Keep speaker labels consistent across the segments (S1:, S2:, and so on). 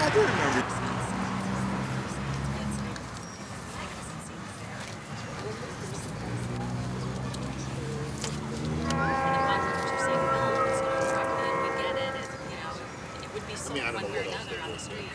S1: I do remember. I mean, I don't know what else they would do.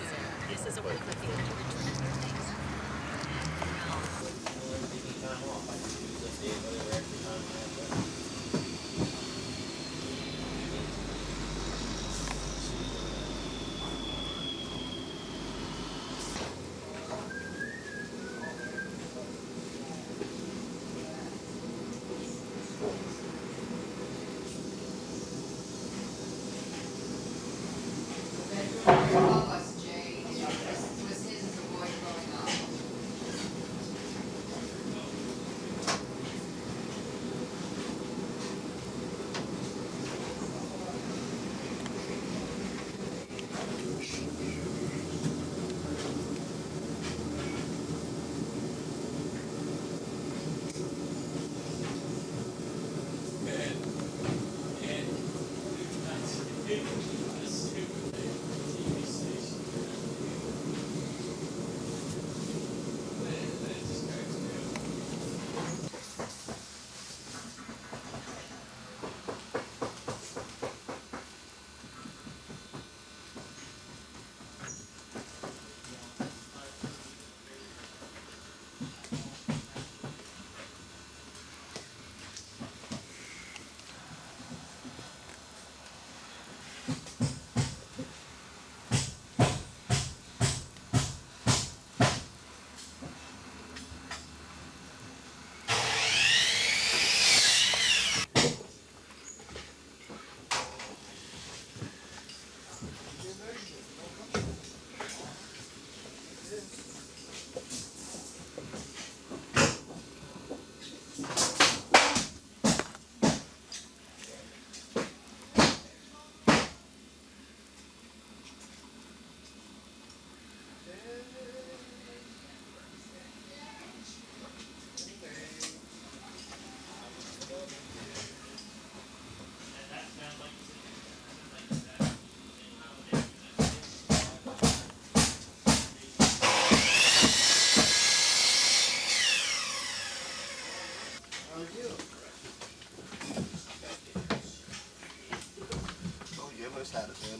S1: Had it, man.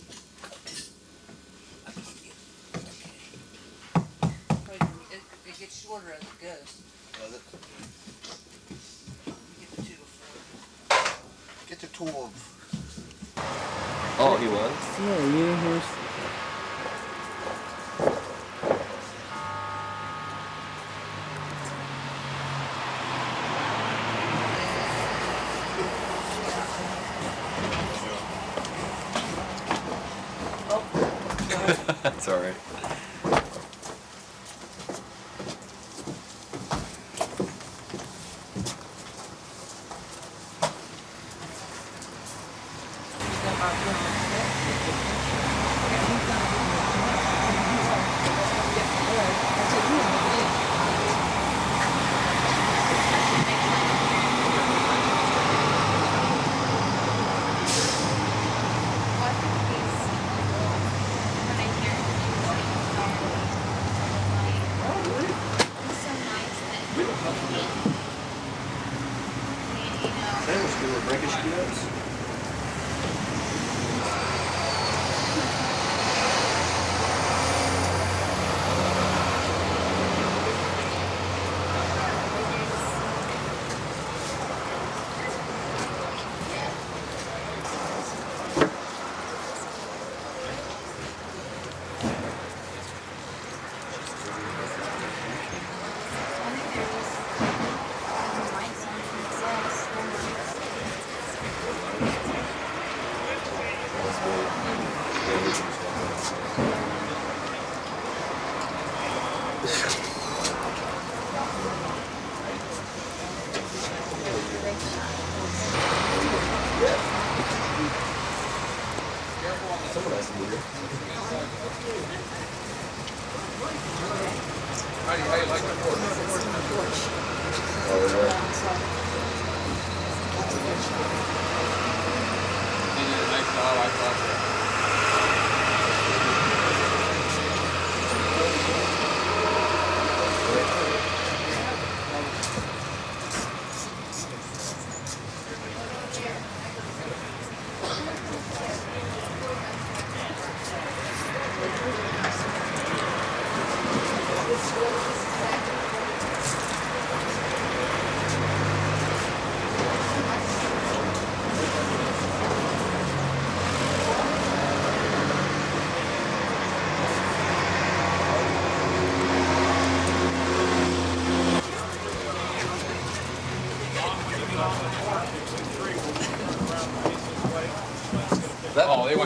S2: It gets shorter as it goes.
S1: Does it? Get to 12.
S3: Oh, he was?
S4: Yeah, you didn't hear.
S3: That's alright.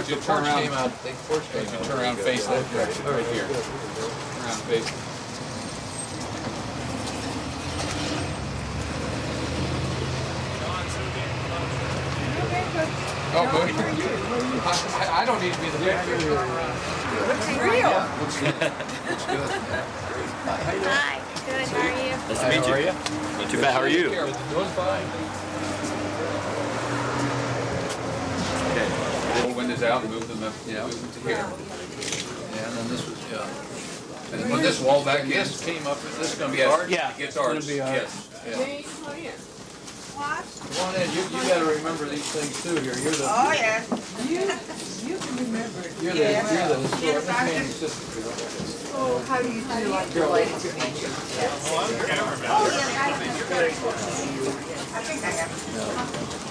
S4: As you turn around, as you turn around, face that direction, right here. Turn around, face. Oh, good. I don't need to be the picture.
S2: Looks real.
S4: Looks good.
S5: Hi, good, how are you?
S3: Nice to meet you.
S4: How are you?
S3: Not too bad. How are you?
S4: Doing fine.
S3: Okay.
S4: Pull the windows out and move them up,
S6: Yeah.
S4: move them to here.
S6: Yeah, and then this was,
S4: And when this wall back gets,
S6: came up, this is gonna be
S4: yes,
S6: ours?
S4: it gets ours,
S6: It's gonna be ours.
S4: yes.
S6: Come on in, you gotta remember these things too here, you're the,
S2: Oh, yeah.
S7: You can remember it.
S6: you're the historic planning assistant here.
S7: Oh, how do you do like the
S2: Delighted to meet you. Oh, yeah, I think I have.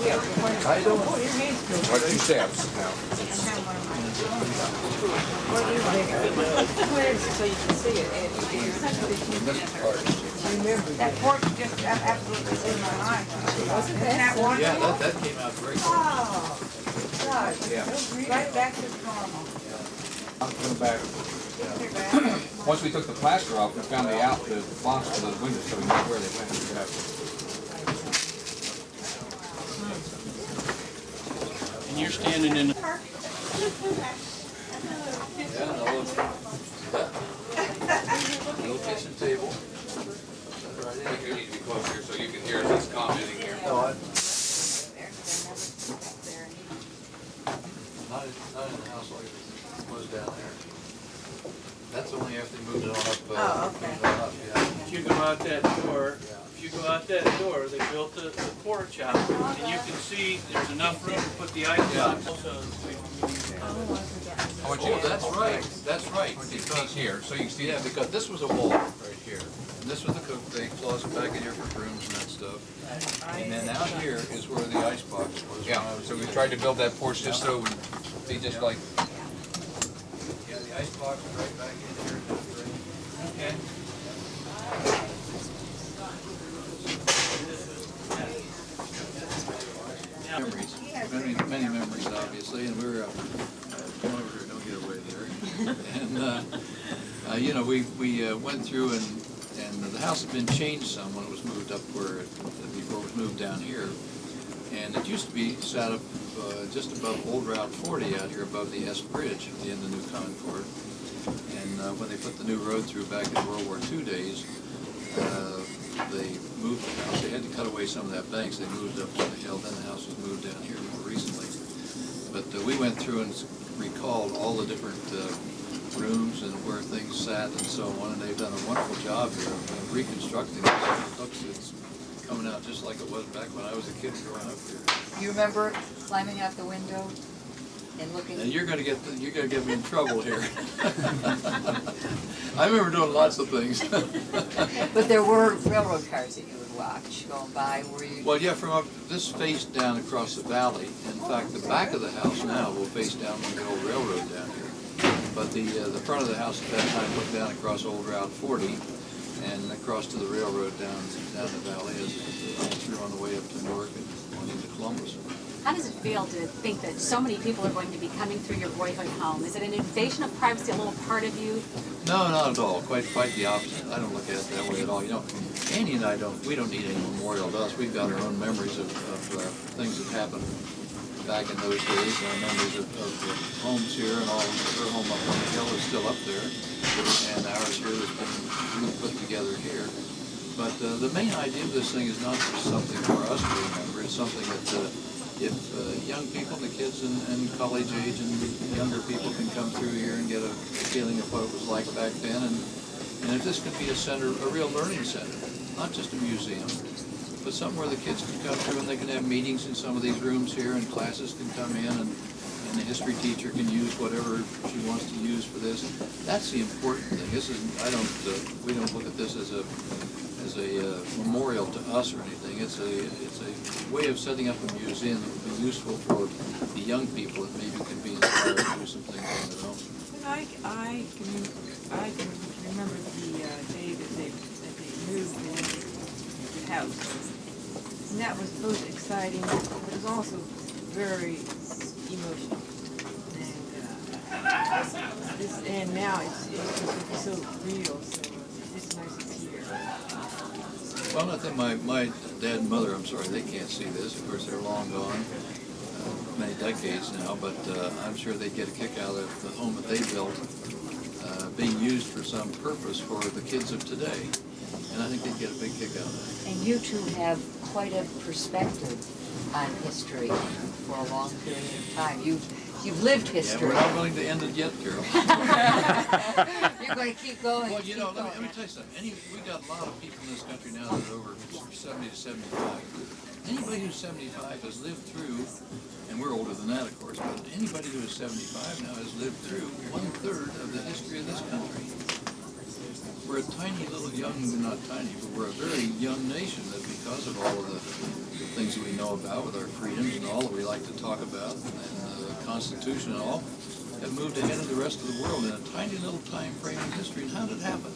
S6: How you doing?
S4: What two steps now?
S7: So you can see it. Remember
S2: That porch just absolutely blew my mind. Wasn't that one?
S6: Yeah, that came out great.
S2: Oh, God.
S6: Yeah.
S2: Right back to normal.
S4: I'm coming back. Once we took the plaster off, we found the box for the windows, so we knew where they went.
S8: And you're standing in the
S6: Yeah, no kitchen table.
S4: I think you need to be close here so you can hear us commenting here.
S6: No, not in the house like it was down there. That's only after they moved it on up,
S2: Oh, okay.
S6: moved it on up, yeah.
S8: if you go out that door, they built the porch out, and you can see there's enough room to put the ice box.
S4: I want you
S6: Oh, that's right,
S4: It's
S6: because,
S4: here, so you can see
S6: yeah,
S4: that.
S6: because this was a wall right here. And this was the cook, the closet back in here for rooms and that stuff. And then out here is where the ice box was.
S4: Yeah, so we tried to build that porch just so it would be just like,
S6: Yeah, the ice box was right back in here.
S4: okay.
S6: Memories, many memories, obviously, and we were, going over here, don't get away there. And, you know, we went through and the house had been changed some when it was moved up before it was moved down here. And it used to be sat up just above Old Route 40 out here above the S Bridge at the end of New Concord. And when they put the new road through back in World War II days, they moved the house. They had to cut away some of that bank, so they moved up to the hill. Then the house was moved down here more recently. But we went through and recalled all the different rooms and where things sat and so on, and they've done a wonderful job here of reconstructing this. It looks, it's coming out just like it was back when I was a kid growing up here.
S2: You remember climbing out the window and looking?
S6: And you're gonna get me in trouble here. I remember doing lots of things.
S2: But there were railroad cars that you would watch going by, were you?
S6: Well, yeah, from up, this faced down across the valley. In fact, the back of the house now will face down on the old railroad down here. But the front of the house at that time looked down across Old Route 40 and across to the railroad down the valley as it went through on the way up to Newark and on into Columbus.
S5: How does it feel to think that so many people are going to be coming through your Boyhood home? Is it an invasion of privacy, a little part of you?
S6: No, not at all. Quite the opposite. I don't look at it that way at all. You know, Andy and I we don't need any memorial to us. We've got our own memories of things that happened back in those days. Our memories of the homes here and all. Her home up on the hill is still up there, and ours here has been put together here. But the main idea of this thing is not just something for us to remember. It's something that if young people, the kids and college age and younger people can come through here and get a feeling of what it was like back then, and if this could be a center, a real learning center, not just a museum, but somewhere the kids can come through and they can have meetings in some of these rooms here, and classes can come in, and the history teacher can use whatever she wants to use for this. That's the important thing. This is we don't look at this as a memorial to us or anything. It's a way of setting up a museum that would be useful for the young people that maybe can be inspired to do some things on their own.
S7: I can remember the day that they moved the house. And that was both exciting, but it was also very emotional. And and now it's so real, so it's nice to hear.
S6: Well, I think my dad and mother, I'm sorry, they can't see this. Of course, they're long gone, many decades now, but I'm sure they'd get a kick out of the home that they built being used for some purpose for the kids of today. And I think they'd get a big kick out of that.
S2: And you two have quite a perspective on history for a long period of time. You've lived
S6: Yeah,
S2: history.
S6: we're not willing to end it yet, Carol.
S2: You're going to keep going.
S6: Well, you know, let me tell you something. We got a lot of people in this country now that are over 70 to 75. Anybody who's 75 has lived through, and we're older than that, of course, but anybody who is 75 now has lived through 1/3 of the history of this country. We're a tiny little young, not tiny, but we're a very young nation that because of all of the things that we know about with our freedoms and all that we like to talk about, and the Constitution and all, have moved ahead of the rest of the world in a tiny little time frame in history. And how did it happen?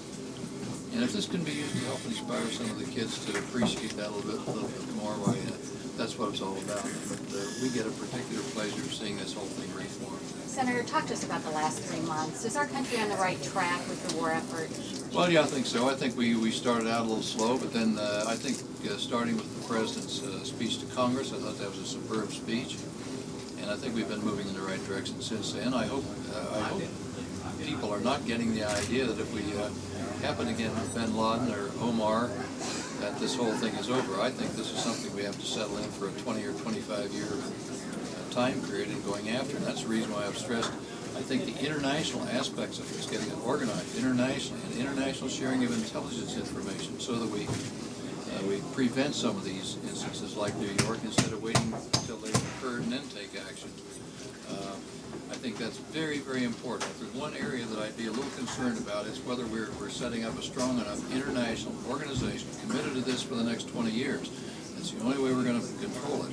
S6: And if this can be used to help inspire some of the kids to appreciate that a little bit more, why, that's what it's all about. But we get a particular pleasure of seeing this whole thing reform.
S5: Senator, talk to us about the last 3 months. Is our country on the right track with the war effort?
S6: Well, yeah, I think so. I think we started out a little slow, but then I think starting with the President's speech to Congress, I thought that was a superb speech. And I think we've been moving in the right direction since then. I hope people are not getting the idea that if we happen again with bin Laden or Omar, that this whole thing is over. I think this is something we have to settle in for a 20 or 25 year time period and going after. And that's the reason why I've stressed, I think the international aspects of this, getting it organized internationally, and international sharing of intelligence information so that we prevent some of these instances like New York instead of waiting until they've occurred and then take action. I think that's very, very important. If there's one area that I'd be a little concerned about, it's whether we're setting up a strong enough international organization committed to this for the next 20 years. That's the only way we're going to control it.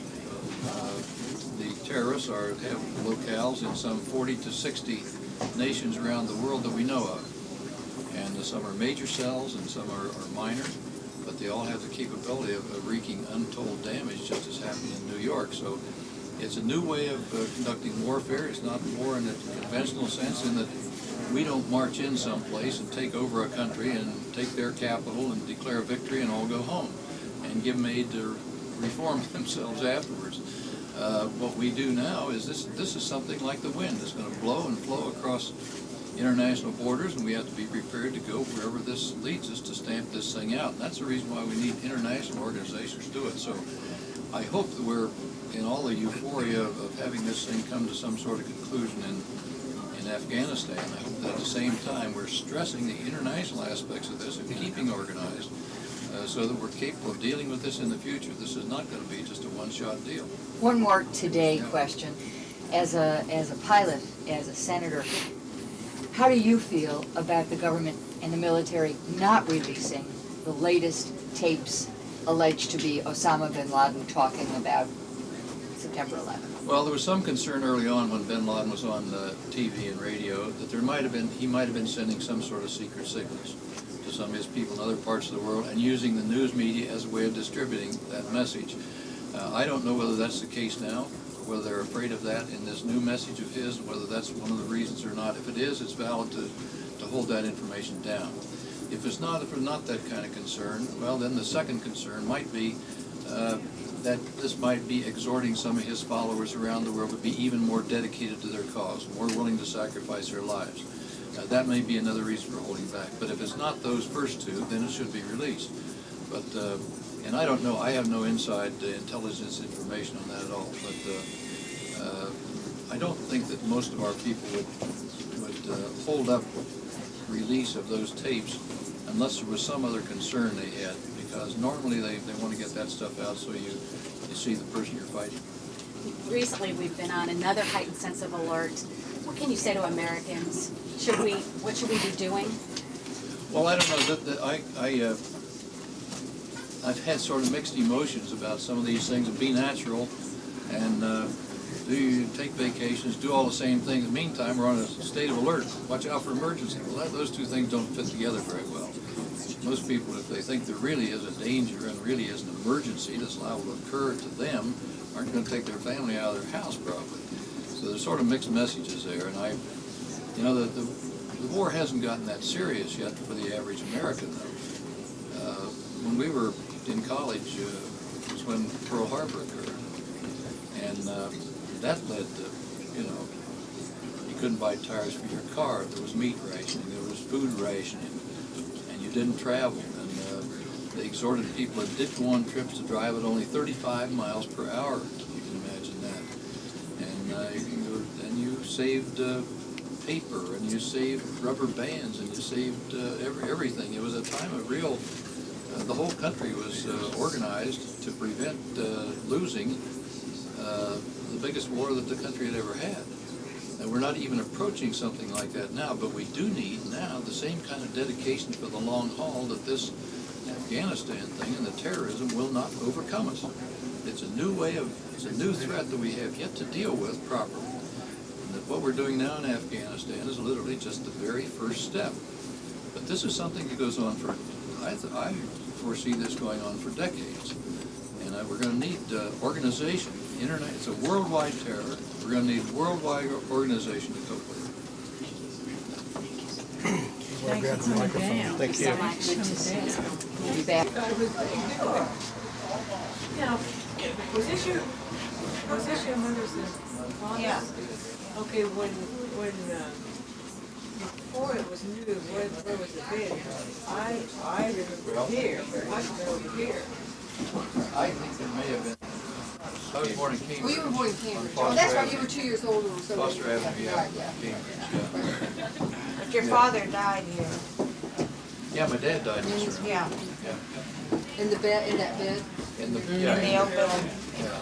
S6: The terrorists have locales in some 40 to 60 nations around the world that we know of. And some are major cells and some are minor, but they all have the capability of wreaking untold damage, just as happened in New York. So it's a new way of conducting warfare. It's not war in a conventional sense in that we don't march in someplace and take over a country and take their capital and declare victory and all go home and give them aid to reform themselves afterwards. What we do now is this is something like the wind. It's going to blow and flow across international borders, and we have to be prepared to go wherever this leads us to stamp this thing out. And that's the reason why we need international organizations to do it. So I hope that we're in all the euphoria of having this thing come to some sort of conclusion in Afghanistan. I hope that at the same time we're stressing the international aspects of this and keeping organized so that we're capable of dealing with this in the future. This is not going to be just a one-shot deal.
S2: One more today question. As a pilot, as a senator, how do you feel about the government and the military not releasing the latest tapes alleged to be Osama bin Laden talking about September 11th?
S6: Well, there was some concern early on when bin Laden was on TV and radio that he might have been sending some sort of secret signals to some of his people in other parts of the world and using the news media as a way of distributing that message. I don't know whether that's the case now, or whether they're afraid of that in this new message of his, and whether that's one of the reasons or not. If it is, it's valid to hold that information down. If there's not that kind of concern, well, then the second concern might be that this might be exhorting some of his followers around the world to be even more dedicated to their cause, more willing to sacrifice their lives. That may be another reason for holding back. But if it's not those first two, then it should be released. But and I don't know, I have no inside intelligence information on that at all. But I don't think that most of our people would hold up release of those tapes unless there was some other concern they had. Because normally they want to get that stuff out so you see the person you're fighting.
S5: Recently, we've been on another heightened sense of alert. What can you say to Americans? What should we be doing?
S6: Well, I don't know. I've had sort of mixed emotions about some of these things. Be natural, and do you take vacations, do all the same things. In the meantime, we're on a state of alert. Watch out for emergency. Well, those two things don't fit together very well. Most people, if they think there really is a danger and really is an emergency that's liable to occur to them, aren't going to take their family out of their house probably. So there's sort of mixed messages there. And the war hasn't gotten that serious yet for the average American, though. When we were in college, was when Pearl Harbor occurred. And that led to, you know, you couldn't buy tires for your car. There was meat rationing, there was food rationing, and you didn't travel. And they exhorted people that did go on trips to drive at only 35 miles per hour. You can imagine that. And you saved paper, and you saved rubber bands, and you saved everything. It was a time of real, the whole country was organized to prevent losing the biggest war that the country had ever had. And we're not even approaching something like that now, but we do need now the same kind of dedication for the long haul that this Afghanistan thing and the terrorism will not overcome us. It's a new it's a new threat that we have yet to deal with properly. And that what we're doing now in Afghanistan is literally just the very first step. But this is something that goes on for, I foresee this going on for decades. And we're going to need organization. It's a worldwide terror. We're going to need worldwide organization to cope with it.
S7: Thank you for coming down.
S3: Thank you.
S2: Good to be back.
S7: Now, was this your mother's father?
S9: Yeah.
S7: Okay, when before it was new, where was the bed? I remember here. I remember here.
S6: I think it may have been, I was born in Cambridge.
S9: Well, you were born in Cambridge.
S6: On
S9: Oh, that's
S6: Foster
S9: right, you were 2 years old or so.
S6: Foster Avenue, yeah,
S9: Right, yeah.
S6: Cambridge, yeah.
S9: But your father died here.
S6: Yeah, my dad died in this room.
S9: Yeah,
S6: Yeah.
S9: in the bed, in that bed.
S6: In the,
S9: In the
S6: yeah,
S9: old building
S6: yeah.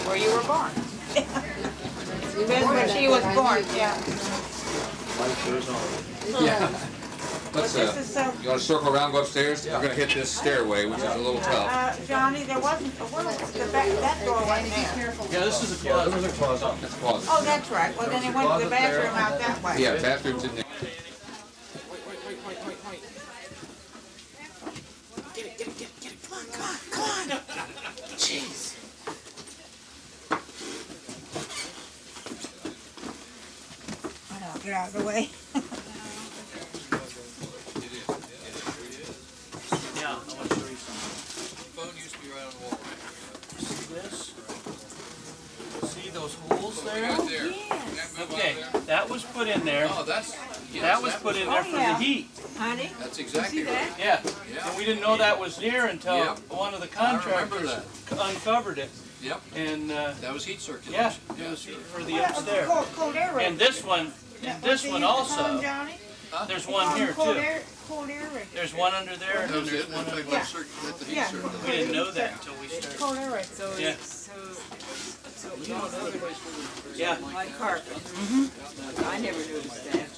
S9: where you were born. That's where she was born, yeah.
S6: Life goes on.
S4: Yeah. Let's,
S9: This is so,
S4: you want to circle around, go upstairs? We're going to hit this stairway, which is a little tough.
S9: Johnny, there wasn't, the back, that door wasn't there.
S8: Yeah, this is a
S6: Yeah, there
S8: closet.
S6: was a closet.
S4: That's a closet.
S9: Oh, that's right, well, then it went to the bathroom out that way.
S4: Yeah, bathroom's in there.
S1: Get it. Come on. Jeez.
S9: I know, get out of the way.
S8: Yeah, I want to show you something.
S6: Phone used to be right on the wall.
S8: See this? See those holes there?
S6: Right there.
S8: Okay, that was put in there.
S6: Oh, that's, yes,
S8: That was put in there for the heat.
S9: Honey?
S6: That's exactly right.
S8: Yeah.
S6: Yeah.
S8: And we didn't know that was here until
S6: Yep.
S8: one of the
S6: I remember
S8: contractors
S6: that.
S8: uncovered it.
S6: Yep,
S8: And,
S6: that was heat
S8: yeah,
S6: circulation.
S8: it was
S6: sure.
S8: for the upstairs.
S9: Cold air
S8: And this one, also,
S9: Johnny?
S8: there's one here
S9: Cold
S8: too.
S9: air radiator.
S8: There's one under there and
S6: That
S8: then
S6: was
S8: there's
S6: it.
S8: one
S6: That's
S8: under
S6: like
S8: there.
S6: let the heat
S9: Yeah.
S6: circulate.
S8: We didn't know that until we started.
S9: Cold air radiator.
S7: So
S8: Yeah. Yeah.
S7: like carpet. I never noticed that.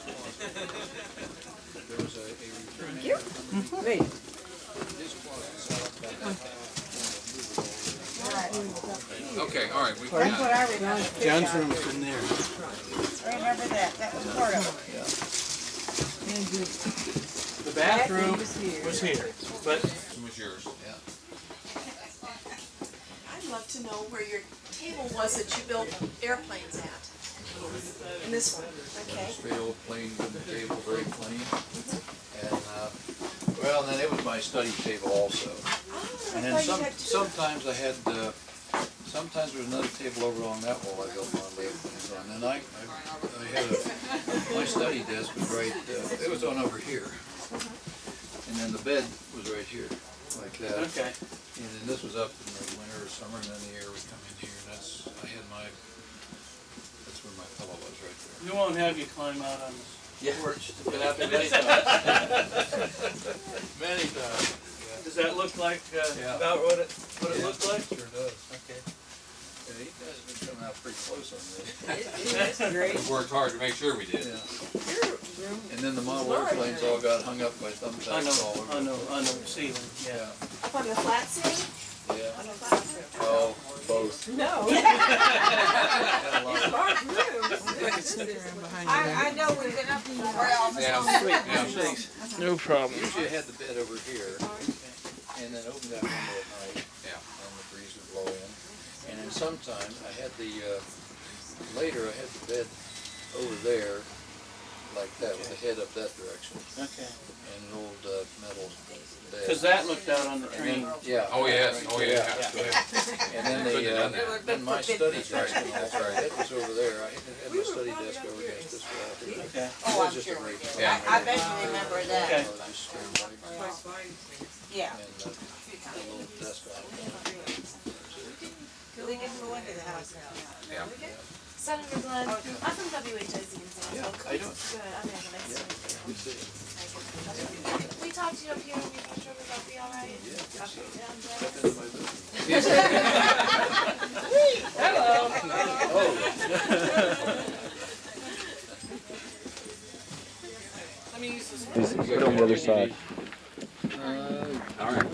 S6: There was a
S7: Thank you. Wait.
S6: Okay, all right, we
S9: That's
S6: got
S9: what I remember.
S8: John's room's in there.
S9: I remember that was part of it.
S7: And the
S8: The bathroom
S7: was here.
S8: was here, but
S6: it was yours. Yeah.
S10: I'd love to know where your table was that you built airplanes at. And this one, okay.
S6: Straight old plain wooden table, very plain. And, well, then it was my study table also.
S10: Oh,
S6: And
S10: I
S6: then
S10: thought you had two.
S6: sometimes I had, sometimes there was another table over on that wall I built my lay things on. And I had my study desk was right, it was on over here. And then the bed was right here, like that.
S8: okay.
S6: And then this was up in the winter or summer, and then the air would come in here, and that's where my pillow was, right there.
S8: We won't have you climb out on this porch.
S6: Been out there many times. Many times.
S8: Does that look like
S6: Yeah.
S8: about what it
S6: Yeah,
S8: looked like?
S6: Sure does.
S8: Okay.
S6: Yeah, you guys have been coming out pretty close on this.
S7: That's great.
S4: We worked hard to make sure we did.
S6: Yeah. And then the model airplanes all got hung up by
S8: I
S6: thumbtacks all over.
S8: know, on the ceiling, yeah.
S10: Up on the flat ceiling?
S6: Yeah.
S10: On the flat ceiling?
S6: Oh, both.
S7: No. Large rooms.
S9: I know we've been up in the realm.
S6: Yeah.
S8: No problem.
S6: Usually I had the bed over here, and then opened that window at night, and the breeze would blow in. And then sometimes I had the, later I had the bed over there, like that, with the head up that direction,
S8: Okay.
S6: and an old metal bed.
S8: Because that looked out on the train.
S6: Yeah.
S4: Oh, yes, oh, yeah.
S6: And then then my study desk and all, that was over there. I had my study desk over against this wall here.
S8: Okay.
S6: It was just a great time.
S4: Yeah.
S9: I bet you remember that.
S8: Okay.
S9: Yeah.
S6: And a little desk on it.
S9: We can go into the house now.
S4: Yeah.
S10: Senator Glenn, I'm from WHIZ in Zanesville.
S6: Yeah, I don't.
S10: Good, I'm Megan, nice to meet you.
S6: Good to see you.
S10: We talked to you up here in your bedroom, is that be all right?
S6: Yeah.
S10: Okay, down there.
S6: Step into my
S10: Let me use this one.
S3: Put on the other side.
S4: All right.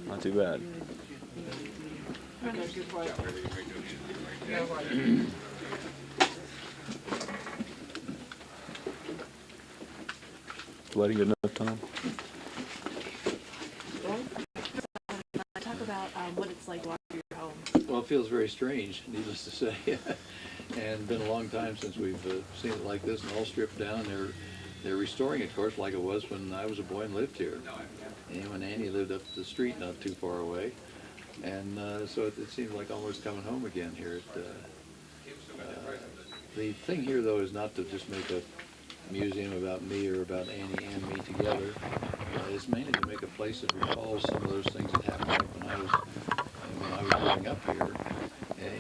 S3: Not too bad. Lighting good enough, Tom?
S10: Talk about what it's like to walk through your home.
S6: Well, it feels very strange, needless to say. And been a long time since we've seen it like this and all stripped down. They're restoring it, of course, like it was when I was a boy and lived here. And when Annie lived up the street not too far away. And so it seems like almost coming home again here. The thing here, though, is not to just make a museum about me or about Annie and me together. It's mainly to make a place that recalls some of those things that happened when I was growing up here.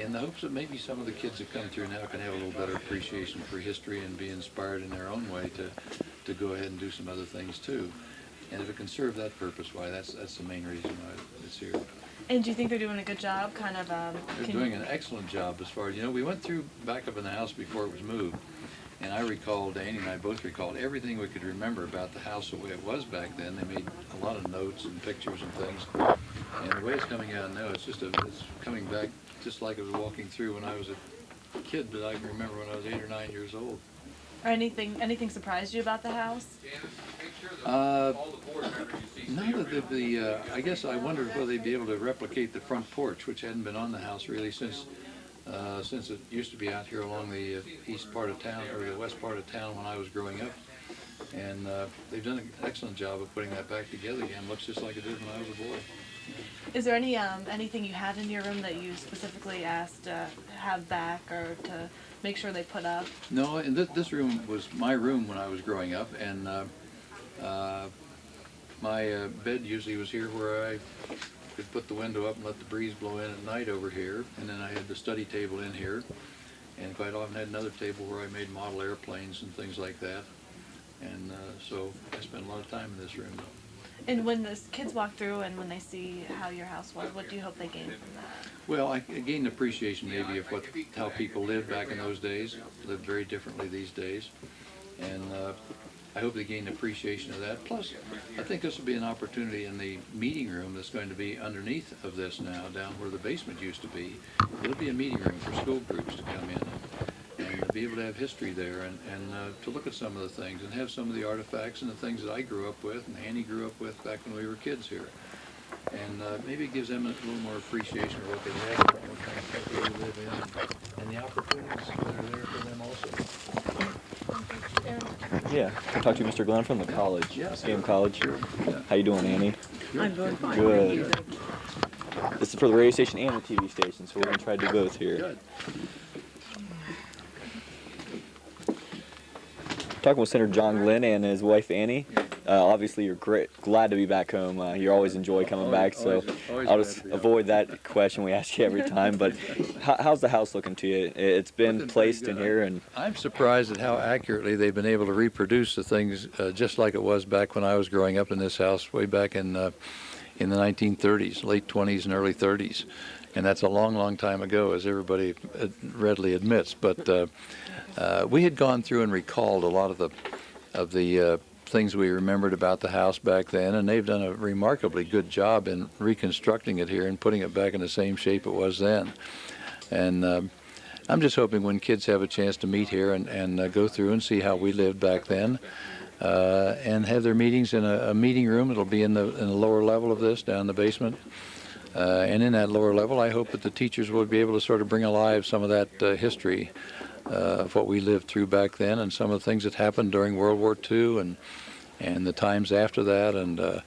S6: In the hopes that maybe some of the kids that come through now can have a little better appreciation for history and be inspired in their own way to go ahead and do some other things too. And if it can serve that purpose, why, that's the main reason why it's here.
S11: And do you think they're doing a good job, kind of?
S6: They're doing an excellent job as far as, we went through back up in the house before it was moved. And I recalled, Annie and I both recalled everything we could remember about the house the way it was back then. They made a lot of notes and pictures and things. And the way it's coming out now, it's coming back just like it was walking through when I was a kid that I can remember when I was 8 or 9 years old.
S11: Or anything surprised you about the house?
S6: None of I guess I wondered whether they'd be able to replicate the front porch, which hadn't been on the house really since it used to be out here along the east part of town, or the west part of town when I was growing up. And they've done an excellent job of putting that back together again. Looks just like it did when I was a boy.
S11: Is there anything you had in your room that you specifically asked to have back or to make sure they put up?
S6: No, and this room was my room when I was growing up, and my bed usually was here where I could put the window up and let the breeze blow in at night over here, and then I had the study table in here, and quite often had another table where I made model airplanes and things like that, and so I spent a lot of time in this room.
S11: And when the kids walk through and when they see how your house was, what do you hope they gain from that?
S6: Well, I gained an appreciation maybe of how people lived back in those days, lived very differently these days, and I hope they gain an appreciation of that. Plus, I think this will be an opportunity in the meeting room that's going to be underneath of this now, down where the basement used to be. It'll be a meeting room for school groups to come in and be able to have history there and to look at some of the things and have some of the artifacts and the things that I grew up with and Annie grew up with back when we were kids here. And maybe it gives them a little more appreciation of what they have and what kind of country they live in and the opportunities that are there for them also.
S3: Yeah. Talk to Mr. Glenn from the college.
S6: Yeah.
S3: SCM College.
S6: Sure. Yeah.
S3: How you doing, Annie?
S7: I'm doing fine.
S3: Good. This is for the radio station and the TV station, so we're going to try to do both here.
S6: Good.
S3: Talking with Senator John Glenn and his wife Annie. Obviously, you're glad to be back home. You always enjoy coming back, so
S6: always
S3: I'll
S6: glad
S3: just
S6: to be home.
S3: avoid that question we ask you every time. But how's the house looking to you? It's been
S6: Looking
S3: placed
S6: pretty
S3: in
S6: good.
S3: here, and
S6: I'm surprised at how accurately they've been able to reproduce the things just like it was back when I was growing up in this house way back in the 1930s, late 20s and early 30s. And that's a long, long time ago, as everybody readily admits. But we had gone through and recalled a lot of the things we remembered about the house back then, and they've done a remarkably good job in reconstructing it here and putting it back in the same shape it was then. And I'm just hoping when kids have a chance to meet here and go through and see how we lived back then, and have their meetings in a meeting room. It'll be in the lower level of this, down in the basement. And in that lower level, I hope that the teachers will be able to sort of bring alive some of that history of what we lived through back then, and some of the things that happened during World War II and the times after that. And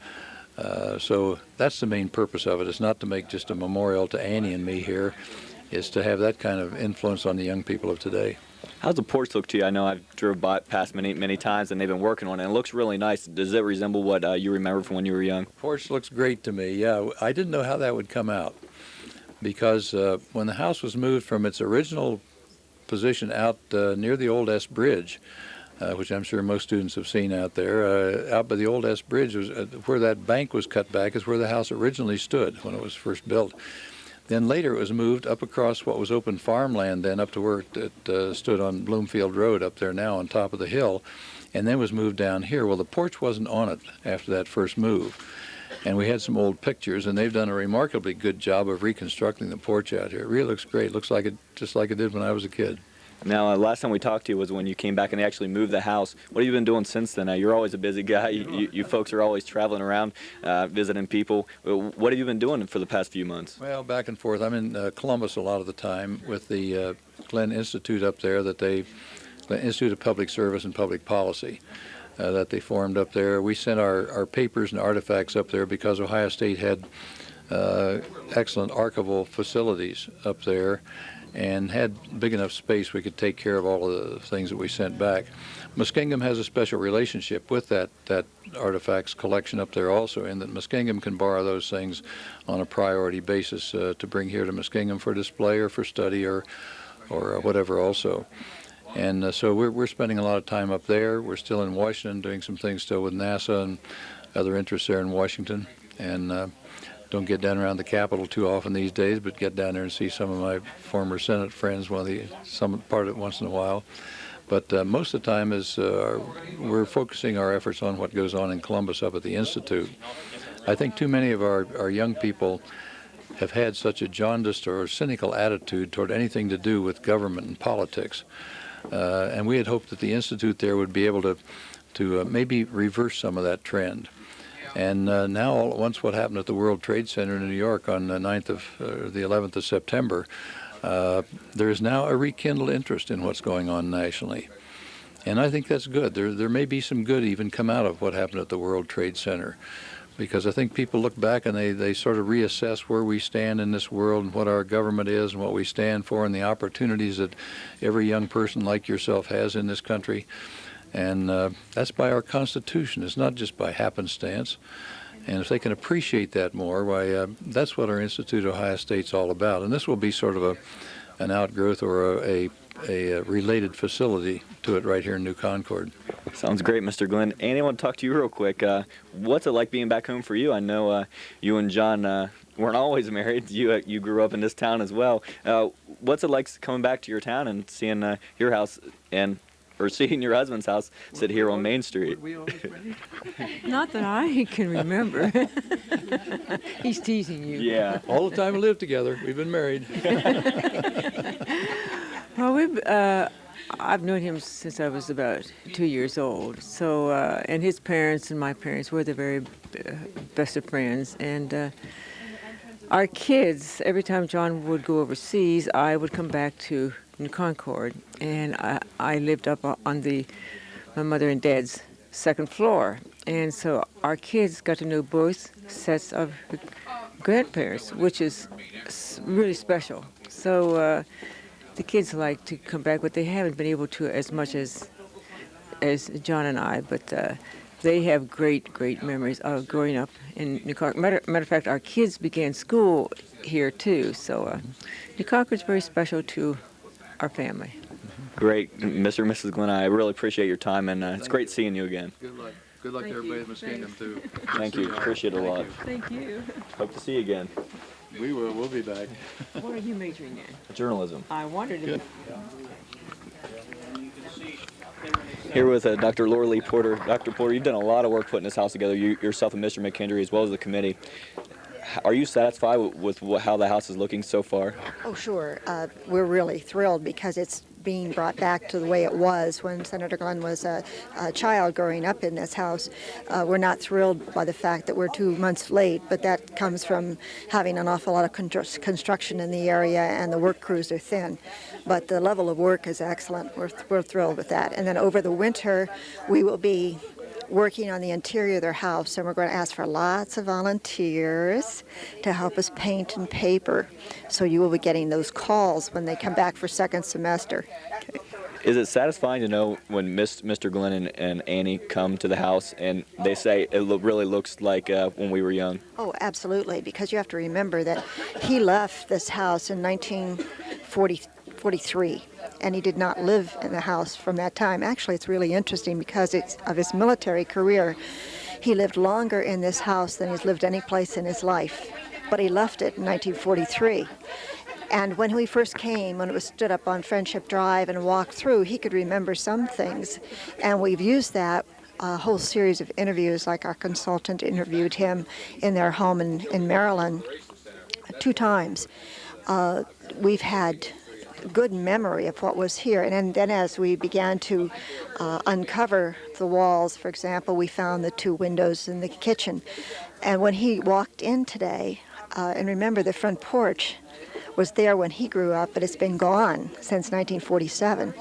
S6: so that's the main purpose of it. It's not to make just a memorial to Annie and me here. It's to have that kind of influence on the young people of today.
S3: How's the porch look to you? I know I've drove past many times, and they've been working on it. It looks really nice. Does it resemble what you remember from when you were young?
S6: Porch looks great to me. Yeah, I didn't know how that would come out, because when the house was moved from its original position out near the old S Bridge, which I'm sure most students have seen out there, out by the old S Bridge, was where that bank was cut back, is where the house originally stood when it was first built. Then later it was moved up across what was open farmland then up to where it stood on Bloomfield Road up there now on top of the hill, and then was moved down here. Well, the porch wasn't on it after that first move, and we had some old pictures, and they've done a remarkably good job of reconstructing the porch out here. It really looks great. Looks like it just like it did when I was a kid.
S3: Now, last time we talked to you was when you came back and they actually moved the house. What have you been doing since then? You're always a busy guy. You folks are always traveling around, visiting people. What have you been doing for the past few months?
S6: Well, back and forth. I'm in Columbus a lot of the time with the Glenn Institute up there, Glenn Institute of Public Service and Public Policy, that they formed up there. We sent our papers and artifacts up there because Ohio State had excellent archival facilities up there, and had big enough space we could take care of all of the things that we sent back. Muskingum has a special relationship with that artifacts collection up there also, in that Muskingum can borrow those things on a priority basis to bring here to Muskingum for display or for study or whatever also. And so we're spending a lot of time up there. We're still in Washington doing some things still with NASA and other interests there in Washington. And don't get down around the Capitol too often these days, but get down there and see some of my former Senate friends some part of it once in a while. But most of the time we're focusing our efforts on what goes on in Columbus up at the Institute. I think too many of our young people have had such a jaundiced or cynical attitude toward anything to do with government and politics. And we had hoped that the Institute there would be able to maybe reverse some of that trend. And now, all at once, what happened at the World Trade Center in New York on the 11th of September, there is now a rekindled interest in what's going on nationally. And I think that's good. There may be some good even come out of what happened at the World Trade Center, because I think people look back and they sort of reassess where we stand in this world and what our government is and what we stand for and the opportunities that every young person like yourself has in this country. And that's by our Constitution. It's not just by happenstance. And if they can appreciate that more, why, that's what our Institute of Ohio State's all about. And this will be sort of an outgrowth or a related facility to it right here in New Concord.
S3: Sounds great, Mr. Glenn. Annie, I want to talk to you real quick. What's it like being back home for you? I know you and John weren't always married. You grew up in this town as well. What's it like coming back to your town and seeing your house or seeing your husband's house sit here on Main Street?
S7: Not that I can remember. He's teasing you.
S3: Yeah.
S6: All the time we lived together. We've been married.
S7: Well, I've known him since I was about 2 years old. So, and his parents and my parents were the very best of friends. And our kids, every time John would go overseas, I would come back to New Concord, and I lived up on my mother and dad's second floor. And so our kids got to know both sets of grandparents, which is really special. So the kids like to come back, but they haven't been able to as much as John and I. But they have great memories of growing up in New Concord. Matter of fact, our kids began school here too. So New Concord's very special to our family.
S3: Great, Mr. and Mrs. Glenn. I really appreciate your time, and it's great seeing you again.
S6: Good luck. Good luck to everybody at Muskingum too.
S3: Thank you. Appreciate it a lot.
S7: Thank you.
S3: Hope to see you again.
S6: We will. We'll be back.
S7: What are you majoring in?
S3: Journalism.
S7: I wondered if
S3: Here with Dr. Laura Lee Porter. Dr. Porter, you've done a lot of work putting this house together, yourself and Mr. McKendry, as well as the committee. Are you satisfied with how the house is looking so far?
S12: Oh, sure. We're really thrilled because it's being brought back to the way it was when Senator Glenn was a child growing up in this house. We're not thrilled by the fact that we're 2 months late, but that comes from having an awful lot of construction in the area and the work crews are thin. But the level of work is excellent. We're thrilled with that. And then over the winter, we will be working on the interior of their house, and we're going to ask for lots of volunteers to help us paint and paper. So you will be getting those calls when they come back for second semester. Okay.
S3: Is it satisfying to know when Mr. Glenn and Annie come to the house and they say it really looks like when we were young?
S12: Oh, absolutely, because you have to remember that he left this house in 1943, and he did not live in the house from that time. Actually, it's really interesting because of his military career. He lived longer in this house than he's lived any place in his life, but he left it in 1943. And when we first came, when it was stood up on Friendship Drive and walked through, he could remember some things. And we've used that a whole series of interviews, like our consultant interviewed him in their home in Maryland 2 times. We've had good memory of what was here. And then as we began to uncover the walls, for example, we found the 2 windows in the kitchen. And when he walked in today, and remember the front porch was there when he grew up, but it's been gone since 1947.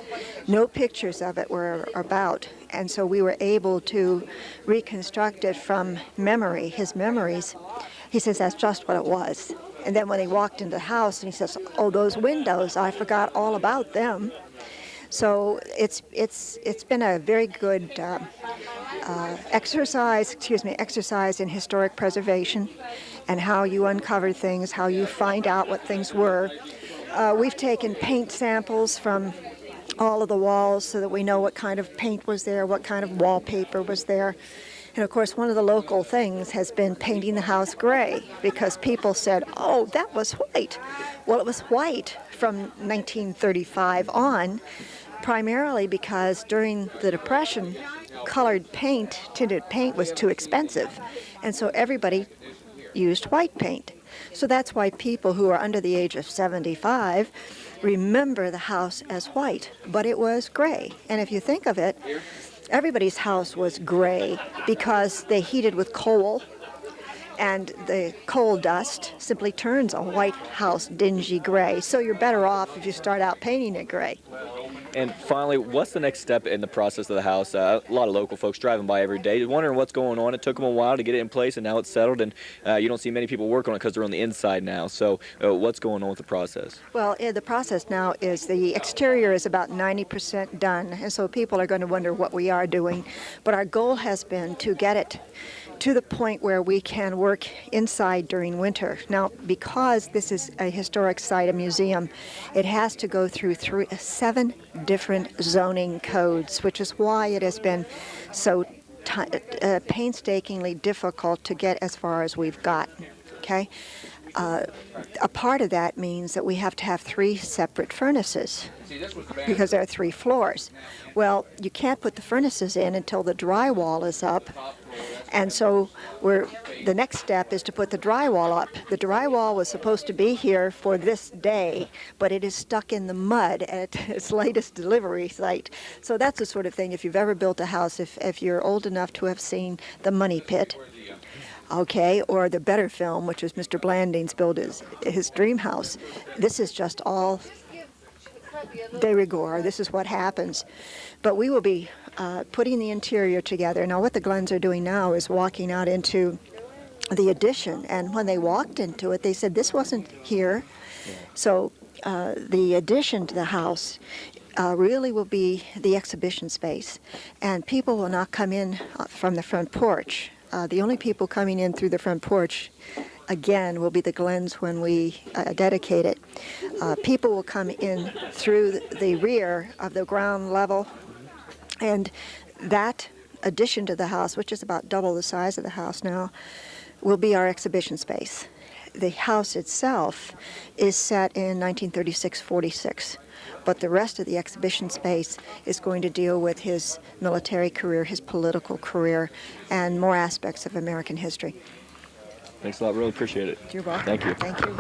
S12: No pictures of it were about, and so we were able to reconstruct it from memory, his memories. He says that's just what it was. And then when he walked into the house, and he says, "Oh, those windows, I forgot all about them." So it's been a very good exercise in historic preservation and how you uncover things, how you find out what things were. We've taken paint samples from all of the walls so that we know what kind of paint was there, what kind of wallpaper was there. And of course, one of the local things has been painting the house gray, because people said, "Oh, that was white." Well, it was white from 1935 on, primarily because during the Depression, colored paint, tinted paint, was too expensive. And so everybody used white paint. So that's why people who are under the age of 75 remember the house as white, but it was gray. And if you think of it, everybody's house was gray because they heated with coal, and the coal dust simply turns a white house dingy gray. So you're better off if you start out painting it gray.
S3: And finally, what's the next step in the process of the house? A lot of local folks driving by every day, wondering what's going on. It took them a while to get it in place, and now it's settled, and you don't see many people work on it because they're on the inside now. So what's going on with the process?
S12: Well, the process now is the exterior is about 90% done, and so people are going to wonder what we are doing. But our goal has been to get it to the point where we can work inside during winter. Now, because this is a historic site, a museum, it has to go through 7 different zoning codes, which is why it has been so painstakingly difficult to get as far as we've gotten. Okay? A part of that means that we have to have 3 separate furnaces because there are 3 floors. Well, you can't put the furnaces in until the drywall is up, and so the next step is to put the drywall up. The drywall was supposed to be here for this day, but it is stuck in the mud at its latest delivery site. So that's the sort of thing, if you've ever built a house, if you're old enough to have seen The Money Pit, okay, or the better film, which is Mr. Blanding's build his dream house. This is just all de rigueur. This is what happens. But we will be putting the interior together. Now, what the Glenns are doing now is walking out into the addition, and when they walked into it, they said this wasn't here. So the addition to the house really will be the exhibition space, and people will not come in from the front porch. The only people coming in through the front porch, again, will be the Glenns when we dedicate it. People will come in through the rear of the ground level, and that addition to the house, which is about double the size of the house now, will be our exhibition space. The house itself is set in 1936-46. But the rest of the exhibition space is going to deal with his military career, his political career, and more aspects of American history.
S3: Thanks a lot. Really appreciate it.
S12: You're welcome.
S3: Thank you.
S12: Thank you.